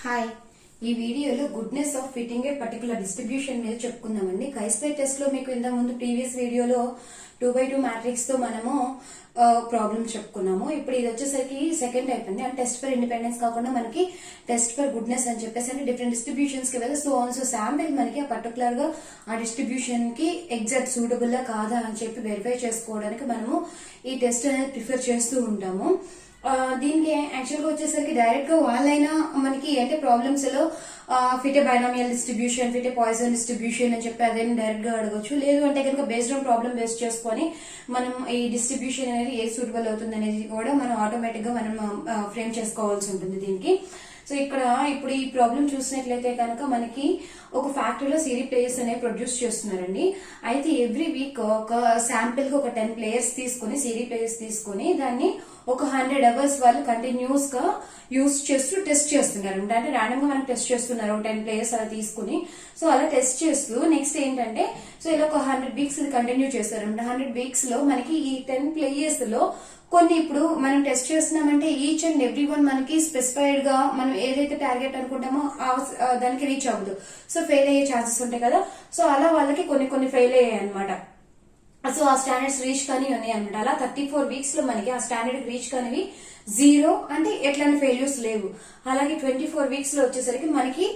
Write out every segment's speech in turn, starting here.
Hi, ఈ వీడియోలో goodness of fitting A particular distribution మీద చెప్పుకుందామండి. కైస్పై టెస్ట్ లో మీకు ఇంతకు ముందు ప్రీవియస్ వీడియోలో 2x2 మ్యాట్రిక్స్ తో మనము ప్రాబ్లమ్ చెప్పుకున్నాము. ఇప్పుడు ఇది వచ్చేసరికి సెకండ్ టైప్ అండి. అంటే టెస్ట్ ఫర్ ఇండిపెండెన్స్ కాకుండా మనకి టెస్ట్ ఫర్ గుడ్నెస్ అని చెప్పేసి అంటే డిఫరెంట్ డిస్ట్రిబ్యూషన్స్ కి వెళ్ళి సో శాంపిల్ మనకి పర్టికులర్ గా ఆ డిస్ట్రిబ్యూషన్ కి ఎగ్జాక్ట్ సూటబుల్ కాదా అని చెప్పి వెరిఫై చేసుకోవడానికి మనము ఈ టెస్ట్ అనేది ప్రిఫర్ చేస్తూ ఉంటాము. దీనికి యాక్చువల్ గా వచ్చేసరికి డైరెక్ట్ గా వాళ్ళైనా మనకి అంటే ప్రాబ్లమ్స్ లో fit binomial distribution, fit Poisson distribution అని చెప్పి అదేమి డైరెక్ట్ గా అడగొచ్చు. లేదు అంటే కనుక బేస్డ్ ఆన్ ప్రాబ్లమ్ బేస్ చేసుకొని మనం ఈ డిస్ట్రిబ్యూషన్ అనేది ఏ సూటబుల్ అవుతుంది అనేది కూడా మనం ఆటోమేటిక్ గా మనం ఫ్రేమ్ చేసుకోవాల్సి ఉంటుంది దీనికి. సో ఇక్కడ ఇప్పుడు ఈ ప్రాబ్లం చూసినట్లయితే కనుక మనకి ఒక ఫ్యాక్టరీలో సిరీ ప్లేయర్స్ అనేవి ప్రొడ్యూస్ చేస్తున్నారండి. అయితే ఎవ్రీ వీక్ ఒక శాంపిల్ కి ఒక 10 ప్లేయర్స్ తీసుకుని సిరీ ప్లేయర్స్ తీసుకుని దాన్ని ఒక 100 అవర్స్ వాళ్ళు కంటిన్యూస్ గా యూజ్ చేస్తూ టెస్ట్ చేస్తున్నారు. అంటే ర్యాండమ్ గా మనం టెస్ట్ చేస్తున్నారు 10 ప్లేయర్స్ అలా తీసుకుని. సో అలా టెస్ట్ చేస్తూ నెక్స్ట్ ఏంటంటే సో ఇలా ఒక 100 వీక్స్ కంటిన్యూ చేస్తారు. 100 వీక్స్ లో మనకి ఈ 10 ప్లేయర్స్ లో కొన్ని ఇప్పుడు మనం టెస్ట్ చేస్తున్నామంటే ఈచ్ అండ్ ఎవ్రీ వన్ మనకి స్పెసిఫైడ్ గా మనం ఏదైతే టార్గెట్ అనుకుంటామో దానికి రీచ్ అవ్వదు. సో ఫెయిల్ అయ్యే ఛాన్సెస్ ఉంటాయి కదా. సో అలా వాళ్ళకి కొన్ని ఫెయిల్ అయ్యాయి అనమాట. సో ఆ స్టాండర్డ్స్ రీచ్ కానీ ఉన్నాయి అనమాట. అలా 34 వీక్స్ లో మనకి ఆ స్టాండర్డ్ రీచ్ కానివి 0 అంటే ఎట్లాంటి ఫెయిల్యూర్స్ లేవు. అలాగే 24 వీక్స్ లో వచ్చేసరికి మనకి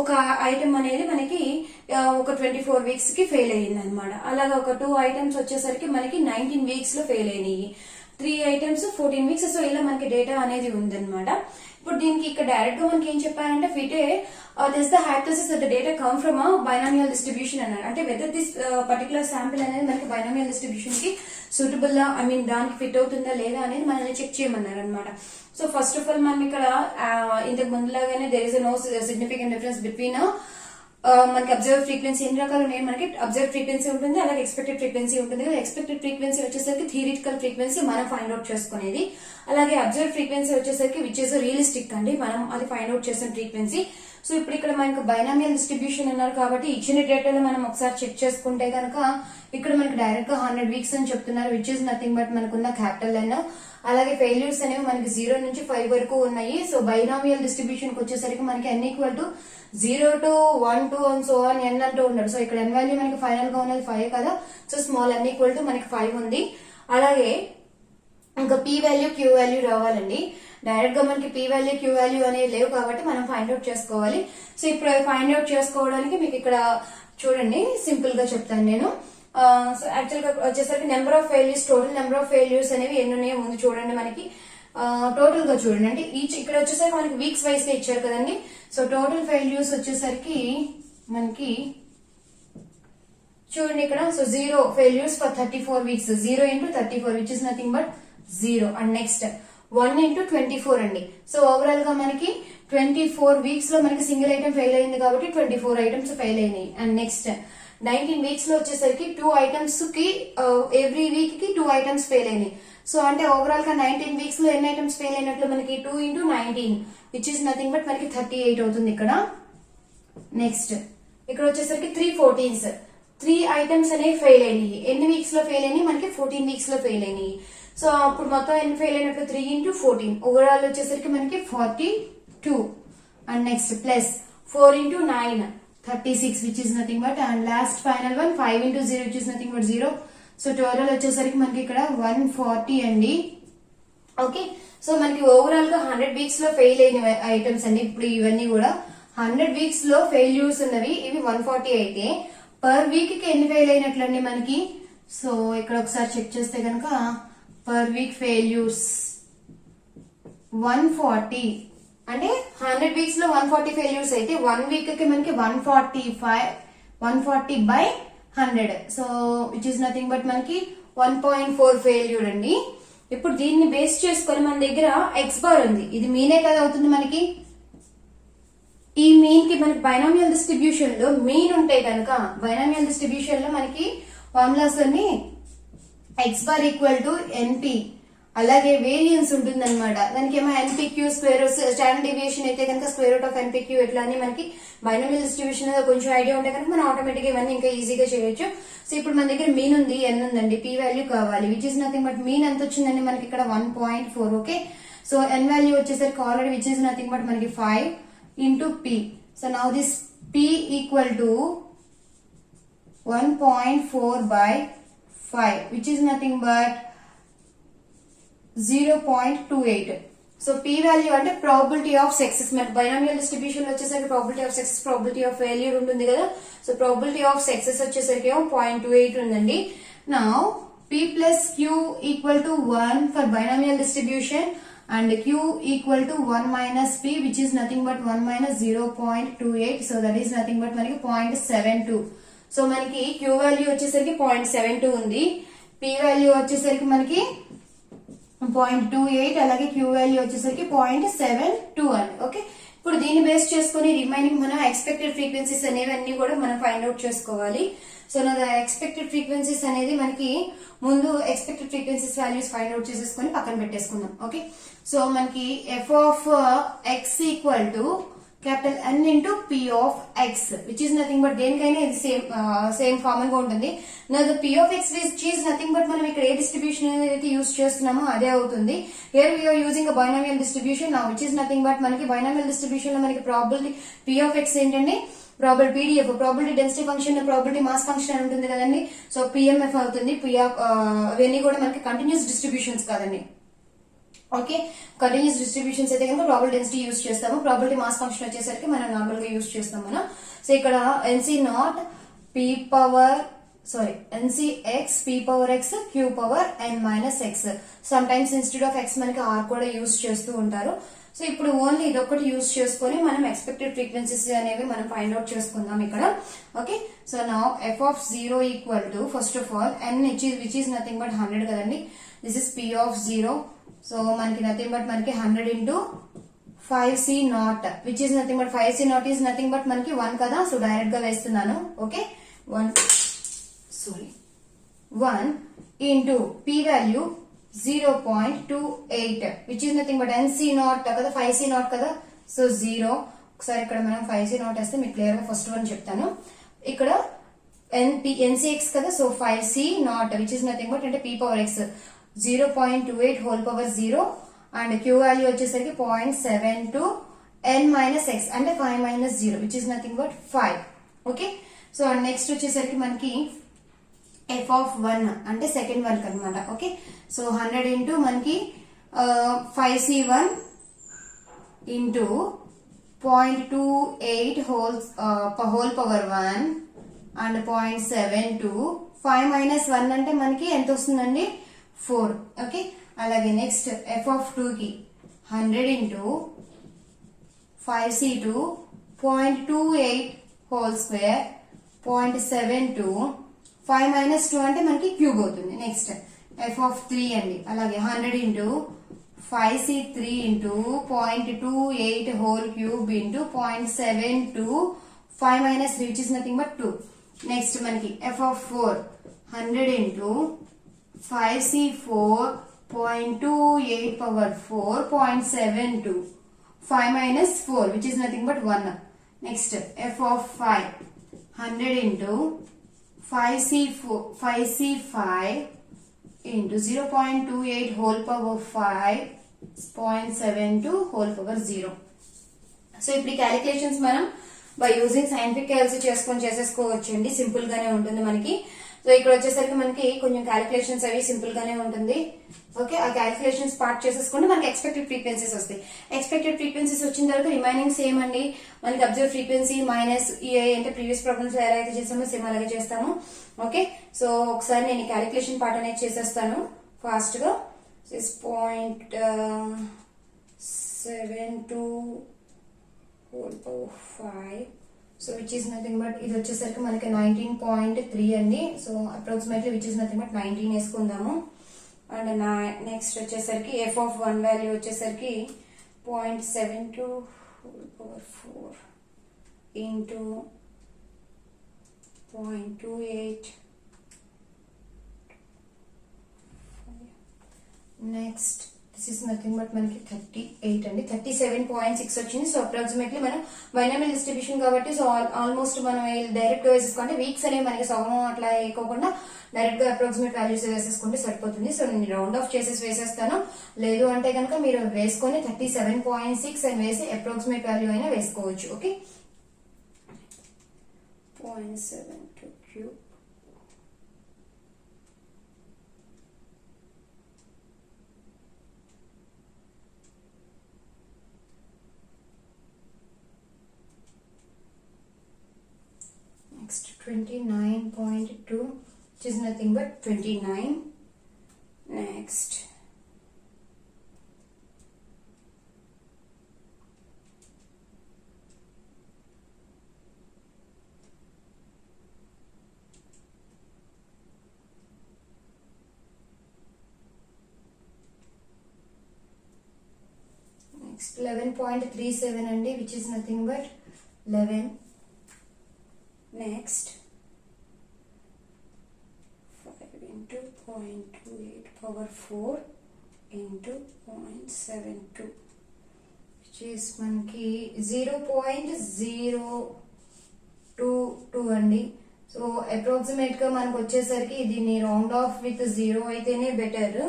ఒక ఐటమ్ అనేది మనకి ఒక 24 వీక్స్ కి ఫెయిల్ అయ్యింది అనమాట. అలాగే ఒక 2 ఐటమ్స్ వచ్చేసరికి మనకి 19 వీక్స్ లో ఫెయిల్ అయినాయి. 3 ఐటమ్స్ 14 వీక్స్. సో ఇలా మనకి డేటా అనేది ఉందన్నమాట. ఇప్పుడు దీనికి ఇక్కడ డైరెక్ట్ గా మనకి ఏం చెప్పారంటే ఫిటే this the hypothesis that the data come from binomial distribution అన్నారు. అంటే వెదర్ దిస్ పర్టికులర్ శాంపిల్ అనేది మనకి బైనామియల్ డిస్ట్రిబ్యూషన్ కి సూటబుల్ దానికి ఫిట్ అవుతుందా లేదా అనేది మనల్ని చెక్ చేయమన్నారు అనమాట. సో ఫస్ట్ ఆఫ్ ఆల్ మనం ఇక్కడ ఇంతకు ముందులాగానే there is no significant difference between మనకి అబ్జర్వ్ ఫ్రీక్వెన్సీ ఎన్ని రకాలు ఉన్నాయి. మనకి అబ్జర్వ్ ఫ్రీక్వెన్సీ ఉంటుంది, అలాగే ఎక్స్పెక్టెడ్ ఫ్రీక్వెన్సీ ఉంటుంది. ఎక్స్పెక్టెడ్ ఫ్రీక్వెన్సీ వచ్చేసరికి థియరిటికల్ ఫ్రీక్వెన్సీ మనం ఫైండ్ అవుట్ చేసుకునేది. అలాగే అబ్జర్వ్ ఫ్రీక్వెన్సీ వచ్చేసరికి విచ్ ఇస్ రియలిస్టిక్ అండి, మనం అది ఫైండ్ అవుట్ చేసిన ఫ్రీక్వెన్సీ. సో ఇప్పుడు ఇక్కడ మనకు బైనామియల్ డిస్ట్రిబ్యూషన్ అన్నారు కాబట్టి ఇచ్చిన డేటాలో మనం ఒకసారి చెక్ చేసుకుంటే కనుక ఇక్కడ మనకి డైరెక్ట్ గా 100 వీక్స్ అని చెప్తున్నారు, విచ్ ఇస్ నథింగ్ బట్ మనకున్న క్యాపిటల్ ఎన్. అలాగే ఫెయిల్యూర్స్ అనేవి మనకి 0 నుంచి 5 వరకు ఉన్నాయి. సో బైనామియల్ డిస్ట్రిబ్యూషన్ కి వచ్చేసరికి మనకి n equal to 0 to 1 to and so on n అంటూ ఉన్నాడు. సో ఇక్కడ n వాల్యూ మనకి ఫైనల్ గా ఉన్నది 5 కదా. So small n equal to మనకి 5 ఉంది. అలాగే ఇంకా p వాల్యూ q వాల్యూ రావాలండి. డైరెక్ట్ గా మనకి p వాల్యూ q వాల్యూ అనేవి లేవు కాబట్టి మనం ఫైండ్ అవుట్ చేసుకోవాలి. సో ఇప్పుడు ఫైండ్ అవుట్ చేసుకోవడానికి మీకు ఇక్కడ చూడండి సింపుల్ గా చెప్తాను నేను. సో యాక్చువల్ గా వచ్చేసరికి number of failures, total number of failures అనేవి ఎన్ని ఉన్నాయో ముందు చూడండి. మనకి టోటల్ గా చూడండి. అంటే ఈచ్ ఇక్కడ వచ్చేసరికి మనకి వీక్స్ వైస్ గా ఇచ్చారు కదండి. సో టోటల్ ఫెయిల్యూర్స్ వచ్చేసరికి మనకి చూడండి ఇక్కడ. So 0 failures for 34 weeks, 0 into 34 which is nothing but 0. And next 1 into 24 అండి. సో ఓవరాల్ గా మనకి 24 వీక్స్ లో మనకి సింగిల్ ఐటమ్ ఫెయిల్ అయింది కాబట్టి 24 ఐటమ్స్ ఫెయిల్ అయినాయి. అండ్ నెక్స్ట్ 19 వీక్స్ లో వచ్చేసరికి 2 ఐటమ్స్ కి ఎవ్రీ వీక్ కి 2 ఐటమ్స్ ఫెయిల్ అయినాయి. సో అంటే ఓవరాల్ గా 19 వీక్స్ లో ఎన్ని ఐటమ్స్ ఫెయిల్ అయినట్లు మనకి 2 into 19 which is nothing but మనకి 38 అవుతుంది ఇక్కడ. నెక్స్ట్ ఇక్కడ వచ్చేసరికి 3 14s, 3 ఐటమ్స్ అనేవి ఫెయిల్ అయినాయి. ఎన్ని వీక్స్ లో ఫెయిల్ అయినాయి మనకి 14 వీక్స్ లో ఫెయిల్ అయినాయి. సో అప్పుడు మొత్తం ఎన్ని ఫెయిల్ అయినట్లు 3 into 14 ఓవరాల్ వచ్చేసరికి మనకి 42. And next plus 4 into 9 36 which is nothing but and last final one 5 into 0 which is nothing but 0. So total వచ్చేసరికి మనకి ఇక్కడ 140 అండి. ఓకే, సో మనకి ఓవరాల్ గా 100 వీక్స్ లో ఫెయిల్ అయిన ఐటమ్స్ అండి. ఇప్పుడు ఇవన్నీ కూడా 100 వీక్స్ లో ఫెయిల్యూర్స్ ఉన్నవి ఇవి 140 అయితే పర్ వీక్ కి ఎన్ని ఫెయిల్ అయినట్లండి మనకి. సో ఇక్కడ ఒకసారి చెక్ చేస్తే కనుక పర్ వీక్ ఫెయిల్యూర్స్ 140 అంటే 100 వీక్స్ లో 140 ఫెయిల్యూర్స్ అయితే 1 వీక్ కి మనకి 140 by 100. So which is nothing but మనకి 1.4 ఫెయిల్యూర్ అండి. ఇప్పుడు దీన్ని బేస్ చేసుకొని మన దగ్గర ఎక్స్ బార్ ఉంది. ఇది మీనే కదా అవుతుంది మనకి. ఈ మీన్ కి మనకి బైనామియల్ డిస్ట్రిబ్యూషన్ లో మీన్ ఉంటే కనుక బైనామియల్ డిస్ట్రిబ్యూషన్ లో మనకి ఫార్ములాస్ లోని ఎక్స్ బార్ ఈక్వల్ టు ఎన్పి, అలాగే వేరియన్స్ ఉంటుంది అనమాట. దానికి ఏమో ఎన్పిక్యూ స్క్వేర్, స్టాండర్డ్ డీవియేషన్ అయితే కనుక స్క్వేర్ రూట్ ఆఫ్ ఎన్పిక్యూ ఎట్లా అని మనకి బైనామియల్ డిస్ట్రిబ్యూషన్ కొంచెం ఐడియా ఉంటే కనుక మనం ఆటోమేటిక్ ఇవన్నీ ఇంకా ఈజీగా చేయొచ్చు. సో ఇప్పుడు మన దగ్గర మీన్ ఉంది, ఎన్ ఉందండి, పీ వాల్యూ కావాలి which is nothing but mean ఎంత వచ్చిందండి మనకి ఇక్కడ 1.4. ఓకే, సో ఎన్ వాల్యూ వచ్చేసరికి already which is nothing but మనకి 5. into P. So now this P equal to 1.4 by 5, which is nothing but 0.28. So P value అంటే probability of success. మనకి binomial distribution వచ్చేసరికి probability of success, probability of failure ఉంటుంది కదా. So probability of success వచ్చేసరికి ఏమో 0.28 ఉందండి. Now P plus Q equal to 1 for binomial distribution and Q equal to 1 minus P, which is nothing but 1 minus 0.28. So that is nothing but మనకి 0.72. So మనకి Q value వచ్చేసరికి 0.72 ఉంది, P value వచ్చేసరికి మనకి 0.28, అలాగే Q వాల్యూ వచ్చేసరికి 0.72 అండి. Okay, ఇప్పుడు దీన్ని బేస్ చేసుకుని రిమైనింగ్ మనం ఎక్స్పెక్టెడ్ ఫ్రీక్వెన్సీస్ అనేవి అన్ని కూడా మనం ఫైండ్ అవుట్ చేసుకోవాలి. సో నా ఎక్స్పెక్టెడ్ ఫ్రీక్వెన్సీస్ అనేది మనకి ముందు expected frequencies values find out చేసేసుకొని పక్కన పెట్టేసుకుందాం. ఓకే, సో మనకి F of X equal to capital N into P of X, which is nothing but దేనికైనా ఇది సేమ్ కామన్ గా ఉంటుంది. నా P of X which is nothing but మనం ఇక్కడ ఏ డిస్ట్రిబ్యూషన్ ఏదైతే యూజ్ చేస్తున్నామో అదే అవుతుంది. Here we are using binomial distribution నా విచ్ ఈస్ నథింగ్ బట్ మనకి బైనామియల్ డిస్ట్రిబ్యూషన్ లో మనకి ప్రాబిలిటీ పి ఆఫ్ ఎక్స్ ఏంటండి, probability PDF probability density function, probability mass function అని ఉంటుంది కదండి. సో పిఎంఎఫ్ అవుతుంది. అవన్నీ కూడా మనకి కంటిన్యూస్ డిస్ట్రిబ్యూషన్స్ కాదండి. ఓకే, కంటిన్యూస్ డిస్ట్రిబ్యూషన్స్ అయితే కనుక ప్రాబిలిటీ డెన్సిటీ యూజ్ చేస్తాము, ప్రాబిలిటీ మాస్ ఫంక్షన్ వచ్చేసరికి మనం నార్మల్ గా యూజ్ చేస్తాం మనం. సో ఇక్కడ NC nought P power NC X P power X Q power N minus X. Some times instead of X మనకి ఆర్ కూడా యూజ్ చేస్తూ ఉంటారు. సో ఇప్పుడు ఓన్లీ ఇదొక్కటి యూజ్ చేసుకొని మనం ఎక్స్పెక్టెడ్ ఫ్రీక్వెన్సీస్ అనేవి మనం ఫైండ్ అవుట్ చేసుకుందాం ఇక్కడ. ఓకే, సో నా F of 0 equal to first of all N which is nothing but 100 కదండి. This is P of 0. So మనకి నథింగ్ బట్ మనకి 100 into 5c nought which is nothing but 5c nought is nothing but మనకి 1 కదా. So direct గా వేస్తున్నాను. Okay, 1 into P value 0.28 which is nothing but NC naught కదా, 5C naught కదా. So 0. ఒకసారి ఇక్కడ మనం 5C naught వేస్తే మీకు క్లియర్ గా ఫస్ట్ వన్ చెప్తాను. ఇక్కడ NCX కదా, so 5C naught which is nothing but అంటే P power X 0.28 whole power 0 and Q value వచ్చేసరికి 0.72 N minus X అంటే 5 minus 0 which is nothing but 5. Okay, so next వచ్చేసరికి మనకి ఎఫ్ ఆఫ్ 1 అంటే second one అనమాట. Okay, so 100 into మనకి 5C1 into 0.28 whole power 1 and 0.72 5 minus 1 అంటే మనకి ఎంత వస్తుందండి, 4. ఓకే, అలాగే నెక్స్ట్ ఎఫ్ ఆఫ్ 2 కి 100 into 5C2 0.28 whole square 0.72 5 minus 2 అంటే మనకి క్యూబ్ అవుతుంది. నెక్స్ట్ ఎఫ్ ఆఫ్ 3 అండి, అలాగే 100 into 5C3 into 0.28 whole cube into 0.72 5 minus 3 which is nothing but 2. Next మనకి F of 4 100 into 5C4 0.28 power 4 0.72 5 minus 4 which is nothing but 1. Next F of 5 100 into 5C5 into 0.28 whole power 5 0.72 whole power 0. So ఇప్పుడు calculations మనం by using scientific calci చేసేసుకోవచ్చండి, simple గానే ఉంటుంది మనకి. So ఇక్కడ వచ్చేసరికి మనకి కొంచెం క్యాలిక్యులేషన్స్ అవి సింపుల్ గానే ఉంటుంది. ఓకే, ఆ క్యాలిక్యులేషన్స్ పార్ట్ చేసేసుకుంటే మనకి ఎక్స్పెక్టెడ్ ఫ్రీక్వెన్సీస్ వస్తాయి. ఎక్స్పెక్టెడ్ ఫ్రీక్వెన్సీస్ వచ్చిన తర్వాత రిమైనింగ్ సేమ్ అండి. మనకి అబ్జర్వ్ ఫ్రీక్వెన్సీ మైనస్ అంటే ప్రీవియస్ ప్రాబ్లమ్స్ ఎలా అయితే చేస్తామో సేమ్ అలాగే చేస్తాము. ఓకే, సో ఒకసారి నేను క్యాలిక్యులేషన్ పార్ట్ అనేది చేసేస్తాను ఫాస్ట్ గా. 6.72 whole power 5. So which is nothing but ఇది వచ్చేసరికి మనకి 19.3 అండి. So approximately which is nothing but 19 వేసుకుందాము. అండ్ నెక్స్ట్ వచ్చేసరికి ఎఫ్ ఆఫ్ 1 వాల్యూ వచ్చేసరికి 0.72 whole power 4 into 0.28. Next this is nothing but మనకి 38 అండి, 37.6 వచ్చింది. సో అప్రాక్సిమేట్లీ మనం బైనామియల్ డిస్ట్రిబ్యూషన్ కాబట్టి సో ఆల్మోస్ట్ మనం డైరెక్ట్ గా వేసేసుకుంటే వీక్స్ అనేవి మనకి సగం అట్లా వేయకోకుండా డైరెక్ట్ గా అప్రాక్సిమేట్ వాల్యూస్ వేసేసుకుంటే సరిపోతుంది. సో నేను రౌండ్ ఆఫ్ చేసేసి వేసేస్తాను. లేదు అంటే కనుక మీరు వేసుకొని 37.6 అని వేసి అప్రాక్సిమేట్ వాల్యూ అయినా వేసుకోవచ్చు. Okay, 0.72 cube next 29.2 which is nothing but 29. Next 11.37 అండి, which is nothing but 11. Next 5 into 0.28 power 4 into 0.72 which is మనకి 0.022 అండి. సో అప్రాక్సిమేట్ గా మనకు వచ్చేసరికి దీన్ని రౌండ్ ఆఫ్ విత్ 0 అయితేనే better.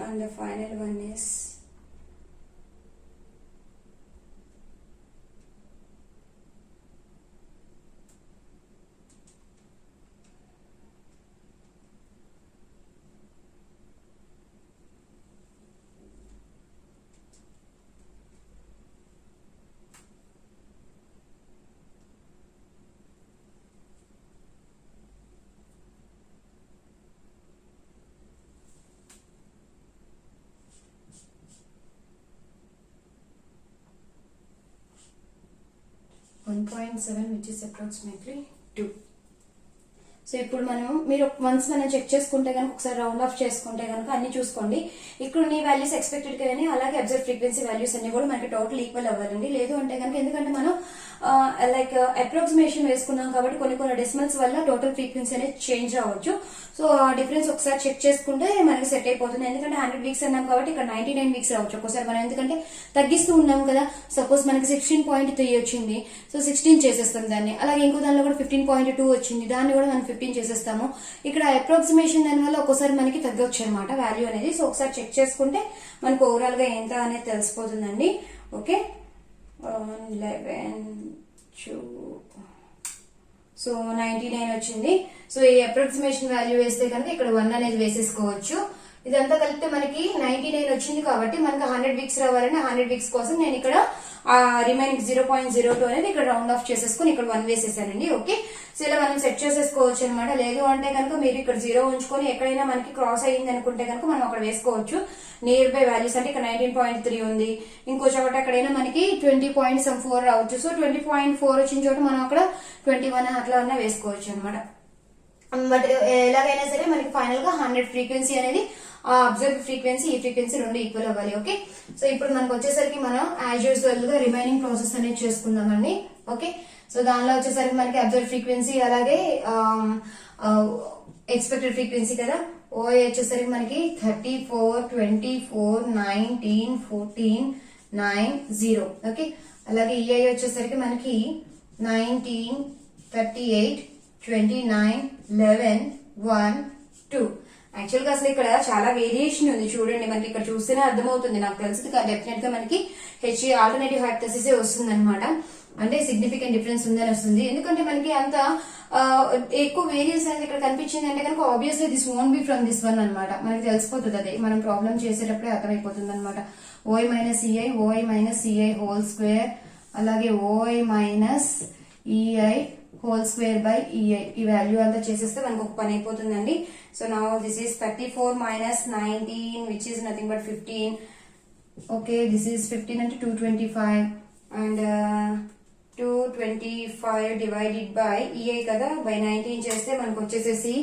And the final one is 1.7 which is approximately 2. So ఇప్పుడు మీరు వన్స్ మనం చెక్ చేసుకుంటే కనుక ఒకసారి రౌండ్ ఆఫ్ చేసుకుంటే కనుక అన్ని చూసుకోండి. ఇక్కడ నీ వాల్యూస్ ఎక్స్పెక్టెడ్ కానీ అలాగే అబ్జర్వ్ ఫ్రీక్వెన్సీ వాల్యూస్ అన్ని కూడా మనకి టోటల్ ఈక్వల్ అవ్వాలండి. లేదు అంటే కనుక ఎందుకంటే మనం లైక్ అప్రాక్సిమేషన్ వేసుకున్నాం కాబట్టి కొన్ని డెసిమల్స్ వల్ల టోటల్ ఫ్రీక్వెన్సీ అనేది చేంజ్ అవ్వచ్చు. సో ఆ డిఫరెన్స్ ఒకసారి చెక్ చేసుకుంటే మనకి సెట్ అయిపోతుంది. ఎందుకంటే 100 వీక్స్ అన్నాం కాబట్టి ఇక్కడ 99 వీక్స్ రావచ్చు ఒక్కోసారి మనం, ఎందుకంటే తగ్గిస్తూ ఉన్నాం కదా. సపోజ్ మనకి 16.3 వచ్చింది, సో 16 చేసేస్తాం దాన్ని. అలాగే ఇంకో దానిలో కూడా 15.2 వచ్చింది, దాన్ని కూడా మనం 15 చేసేస్తాము. ఇక్కడ అప్రాక్సిమేషన్ దాని వల్ల ఒక్కోసారి మనకి తగ్గొచ్చు అనమాట వాల్యూ అనేది. సో ఒకసారి చెక్ చేసుకుంటే మనకు ఓవరాల్ గా ఎంత అనేది తెలిసిపోతుందండి. ఓకే, 11 2 సో 99 వచ్చింది. సో ఈ అప్రాక్సిమేషన్ వాల్యూ వేస్తే కనుక ఇక్కడ 1 అనేది వేసేసుకోవచ్చు. ఇదంతా కలిపితే మనకి 99 వచ్చింది కాబట్టి మనకి 100 వీక్స్ రావాలని 100 వీక్స్ కోసం నేను ఇక్కడ రిమైనింగ్ 0.02 అనేది ఇక్కడ రౌండ్ ఆఫ్ చేసేసుకుని ఇక్కడ 1 వేసేసానండి. ఓకే, సో ఇలా మనం సెట్ చేసేసుకోవచ్చు అనమాట. లేదు అంటే కనుక మీరు ఇక్కడ 0 ఉంచుకొని ఎక్కడైనా మనకి క్రాస్ అయ్యింది అనుకుంటే కనుక మనం అక్కడ వేసుకోవచ్చు నియర్ బై వాల్యూస్. అంటే ఇక్కడ 19.3 ఉంది, ఇంకో చోట ఎక్కడైనా మనకి 20.4 రావచ్చు. సో 20.4 వచ్చిన చోట మనం అక్కడ 21 అట్లా అన్నా వేసుకోవచ్చు అనమాట. బట్ ఎలాగైనా సరే మనకి ఫైనల్ గా 100 ఫ్రీక్వెన్సీ అనేది అబ్జర్వ్ ఫ్రీక్వెన్సీ ఈ ఫ్రీక్వెన్సీ రెండు ఈక్వల్ అవ్వాలి. ఓకే, సో ఇప్పుడు మనకు వచ్చేసరికి మనం యాజ్ యూజువల్ గా రిమైనింగ్ ప్రాసెస్ అనేది చేసుకుందామండి. ఓకే, సో దానిలో వచ్చేసరికి మనకి అబ్జర్వ్ ఫ్రీక్వెన్సీ అలాగే ఎక్స్పెక్టెడ్ ఫ్రీక్వెన్సీ కదా. ఓఐ వచ్చేసరికి మనకి 34 24 19 14 9 0. ఓకే, అలాగే ఈఐ వచ్చేసరికి మనకి 19 38 29 11 1 2. యాక్చువల్ గా అసలు ఇక్కడ చాలా వేరియేషన్ ఉంది చూడండి. మనకి ఇక్కడ చూస్తేనే అర్థమవుతుంది. నాకు తెలిసి డెఫినెట్ గా మనకి హెచ్ఈ ఆల్టర్నేటివ్ హైపోథెసిస్ వస్తుంది అనమాట. అంటే సిగ్నిఫికెంట్ డిఫరెన్స్ ఉందని వస్తుంది. ఎందుకంటే మనకి అంత ఎక్కువ వేరియన్స్ అనేది ఇక్కడ కనిపించింది అంటే కనుక obviously this won't be from this one అనమాట. మనకి తెలిసిపోతుంది, అదే మనం ప్రాబ్లం చేసేటప్పుడే అర్థమైపోతుంది అనమాట. OI minus EI whole square అలాగే OI minus EI whole square by EI ఈ వాల్యూ అంతా చేసేస్తే మనకు ఒక పని అయిపోతుందండి. So now this is 34 minus 19 which is nothing but 15. Okay, this is 15 అంటే 225 అండ్ 225 డివైడెడ్ బై ఈఐ కదా బై 19 చేస్తే మనకు వచ్చేసేసి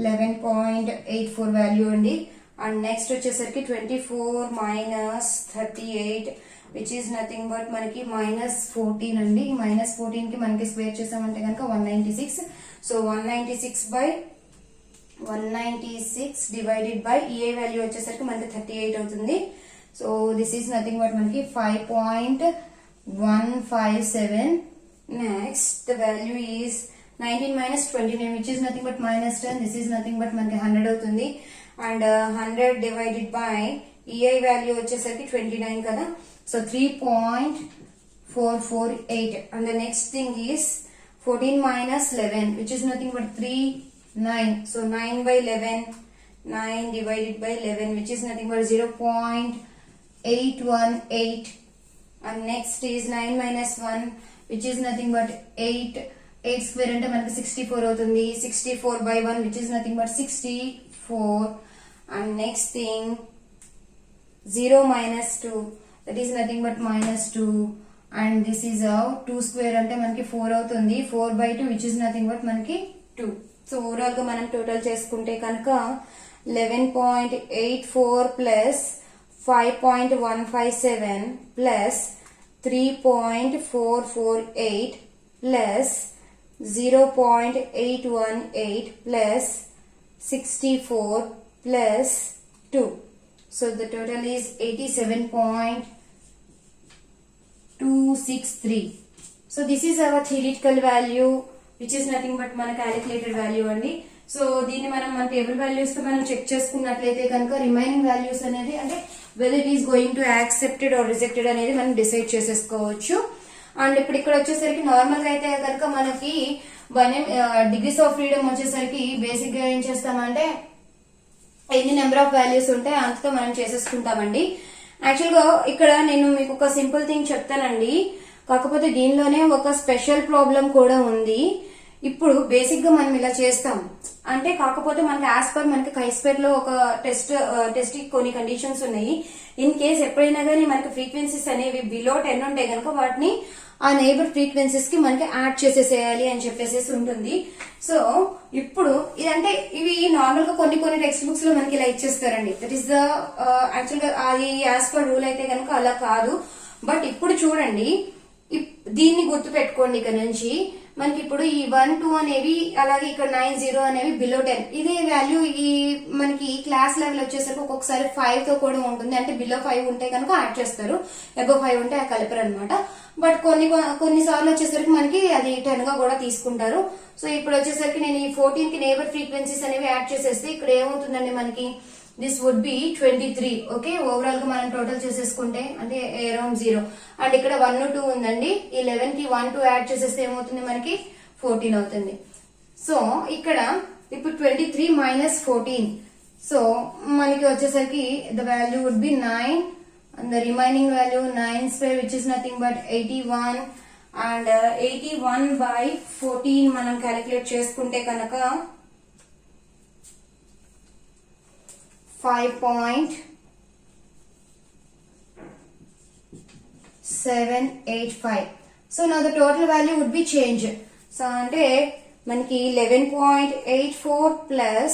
11.84 వాల్యూ అండి. అండ్ నెక్స్ట్ వచ్చేసరికి 24 minus 38 which is nothing but మనకి -14 అండి. ఈ -14 కి మనకి స్క్వేర్ చేసామంటే కనుక 196. So 196 by 196 divided by EI value వచ్చేసరికి మనకి 38 అవుతుంది. So this is nothing but మనకి 5.157. Next the value is 19 minus 29 which is nothing but minus 10. This is nothing but మనకి 100 అవుతుంది. And 100 divided by EI value వచ్చేసరికి 29 కదా. So 3.448. and the next thing is 14 minus 11 which is nothing but 9. So 9 by 11, 9 divided by 11 which is nothing but 0.818. and next is 9 minus 1 which is nothing but 8. 8 square అంటే మనకి 64 అవుతుంది. 64 by 1 which is nothing but 64. and next thing 0 minus 2 that is nothing but minus 2. and this is 2 square అంటే మనకి 4 అవుతుంది. 4 by 2 which is nothing but మనకి 2. So overall గా మనం total చేసుకుంటే కనుక 11.84 plus 5.157 plus 3.448 plus 0.818 plus 64 plus 2. So the total is 87.263. So this is our theoretical value which is nothing but మన calculated value అండి. సో దీన్ని మనం మన టేబుల్ వాల్యూస్ తో మనం చెక్ చేసుకున్నట్లయితే కనుక రిమైనింగ్ వాల్యూస్ అనేది అంటే whether it is going to accepted or rejected అనేది మనం డిసైడ్ చేసేసుకోవచ్చు. అండ్ ఇప్పుడు ఇక్కడ వచ్చేసరికి నార్మల్ గా అయితే కనుక మనకి డిగ్రీస్ ఆఫ్ ఫ్రీడమ్ వచ్చేసరికి బేసిక్ గా ఏం చేస్తామంటే ఎన్ని నెంబర్ ఆఫ్ వాల్యూస్ ఉంటాయి అంతతో మనం చేసేసుకుంటామండి. యాక్చువల్ గా ఇక్కడ నేను మీకు ఒక సింపుల్ థింగ్ చెప్తానండి, కాకపోతే దీనిలోనే ఒక స్పెషల్ ప్రాబ్లం కూడా ఉంది. ఇప్పుడు బేసిక్ గా మనం ఇలా చేస్తాం అంటే కాకపోతే మనకి యాజ్ పర్ మనకి కైస్పెట్ లో ఒక టెస్ట్ కొన్ని కండిషన్స్ ఉన్నాయి. ఇన్ కేస్ ఎప్పుడైనా కానీ మనకి ఫ్రీక్వెన్సీస్ అనేవి బిలో 10 ఉంటే కనుక వాటిని ఆ నైబర్ ఫ్రీక్వెన్సీస్ కి మనకి యాడ్ చేసేసేయాలి అని చెప్పేసి ఉంటుంది. సో ఇప్పుడు ఇదంటే ఇవి నార్మల్ గా కొన్ని టెక్స్ట్ బుక్స్ లో మనకి ఇలా ఇచ్చేస్తారండి. దట్ ఈస్ ద యాక్చువల్ గా అది యాజ్ పర్ రూల్ అయితే కనుక అలా కాదు. బట్ ఇప్పుడు చూడండి, దీన్ని గుర్తు పెట్టుకోండి. ఇక్కడ నుంచి మనకి ఇప్పుడు ఈ 1, 2 అనేవి అలాగే ఇక్కడ 9, 0 అనేవి బిలో 10. ఇదే వాల్యూ ఈ మనకి క్లాస్ లెవెల్ వచ్చేసరికి ఒక్కొక్కసారి 5 తో కూడా ఉంటుంది. అంటే బిలో 5 ఉంటే కనుక యాడ్ చేస్తారు, అబోవ్ 5 ఉంటే కలపరు అనమాట. బట్ కొన్నిసార్లు వచ్చేసరికి మనకి అది 10 గా కూడా తీసుకుంటారు. సో ఇప్పుడు వచ్చేసరికి నేను ఈ 14 కి నేబర్ ఫ్రీక్వెన్సీస్ అనేవి యాడ్ చేసేస్తే ఇక్కడ ఏమవుతుందండి మనకి this would be 23. Okay, overall గా మనం టోటల్ చేసేసుకుంటే అంటే అరౌండ్ 0. అండ్ ఇక్కడ 1, 2 ఉందండి. ఈ 11 కి 1, 2 యాడ్ చేసేస్తే ఏమవుతుంది మనకి 14 అవుతుంది. సో ఇక్కడ ఇప్పుడు 23 minus 14. సో మనకి వచ్చేసరికి the value would be 9 and the remaining value 9 square which is nothing but 81. and 81 by 14 మనం క్యాలిక్యులేట్ చేసుకుంటే కనుక 5.785. So now the total value would be changed. So అంటే మనకి 11.84 plus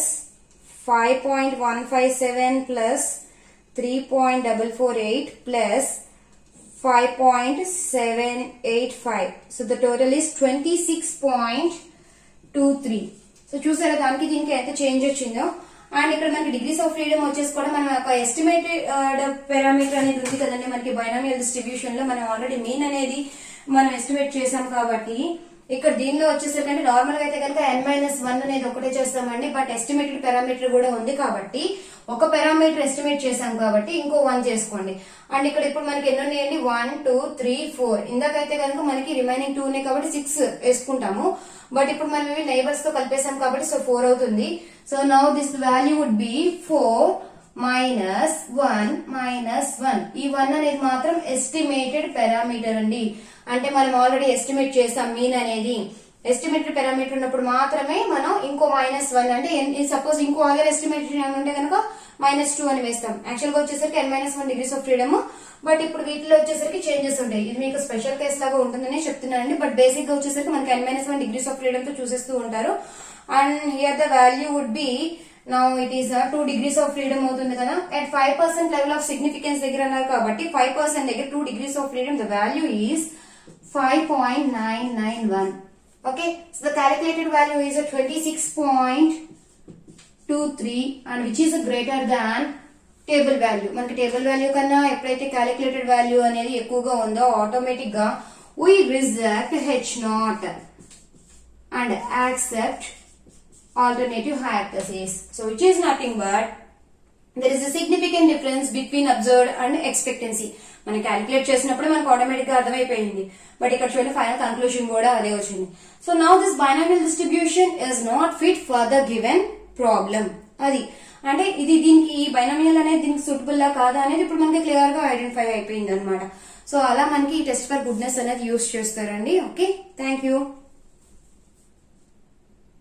5.157 plus 3.448 plus 5.785. So the total is 26.23. So చూసారా దానికి దీనికి ఎంత change వచ్చిందో. అండ్ ఇక్కడ మనకి డిగ్రీస్ ఆఫ్ ఫ్రీడమ్ వచ్చేసి కూడా మనం ఒక ఎస్టిమేటెడ్ పారామీటర్ అనేది ఉంది కదండి మనకి బైనామియల్ డిస్ట్రిబ్యూషన్ లో. మనం ఆల్రెడీ మీన్ అనేది మనం ఎస్టిమేట్ చేసాం కాబట్టి ఇక్కడ దీనిలో వచ్చేసరికి అంటే నార్మల్ గా అయితే కనుక n-1 అనేది ఒకటే చేస్తామండి. బట్ ఎస్టిమేటెడ్ పారామీటర్ కూడా ఉంది కాబట్టి ఒక పారామీటర్ ఎస్టిమేట్ చేసాం కాబట్టి ఇంకో 1 చేసుకోండి. అండ్ ఇక్కడ ఇప్పుడు మనకి ఎన్ని ఉన్నాయండి 1, 2, 3, 4. ఇందాకైతే కనుక మనకి రిమైనింగ్ 2 ఉన్నాయి కాబట్టి 6 వేసుకుంటాము. బట్ ఇప్పుడు మనం ఇవి నైబర్స్ తో కలిపేసాం కాబట్టి సో 4 అవుతుంది. So now this value would be 4 minus 1 minus 1. ఈ 1 అనేది మాత్రం ఎస్టిమేటెడ్ పారామీటర్ అండి. అంటే మనం ఆల్రెడీ ఎస్టిమేట్ చేసాం మీన్ అనేది. ఎస్టిమేటెడ్ పారామీటర్ ఉన్నప్పుడు మాత్రమే మనం ఇంకో -1 అంటే సపోజ్ ఇంకో అదర్ ఎస్టిమేటెడ్ ఉంటే కనుక -2 అని వేస్తాం. యాక్చువల్ గా వచ్చేసరికి n-1 degrees of freedom. But ఇప్పుడు వీటిలో వచ్చేసరికి చేంజెస్ ఉంటాయి. ఇది మీకు స్పెషల్ కేస్ లాగా ఉంటుందని చెప్తున్నానండి. బట్ బేసిక్ గా వచ్చేసరికి మనకి n-1 డిగ్రీస్ ఆఫ్ ఫ్రీడమ్ తో చూసేస్తూ ఉంటారు. And here the value would be now it is 2 degrees of freedom అవుతుంది కదా. అట్ 5% లెవెల్ ఆఫ్ సిగ్నిఫికెన్స్ దగ్గర అన్నారు కాబట్టి 5% దగ్గర 2 degrees of freedom the value is 5.991. Okay, so the calculated value is a 26.23. 2, 3 and which is greater than table value. మనకి table value కన్నా ఎప్పుడైతే calculated value అనేది ఎక్కువగా ఉందో ఆటోమేటిక్ గా we reject H0 and accept alternative hypothesis. So which is nothing but there is a significant difference between observed and expectancy. మనం calculate చేసినప్పుడు మనకు ఆటోమేటిక్ గా అర్థమైపోయింది, బట్ ఇక్కడ చూడండి ఫైనల్ కంక్లూషన్ కూడా అదే వచ్చింది. So now this binomial distribution is not fit for the given problem. అది అంటే ఇది దీనికి ఈ బైనామియల్ అనేది దీనికి సూటబుల్ లా కాదా అనేది ఇప్పుడు మనకి క్లియర్ గా ఐడెంటిఫై అయిపోయింది అనమాట. సో అలా మనకి టెస్ట్ ఫర్ గుడ్నెస్ అనేది యూస్ చేస్తారండి. Okay, thank you.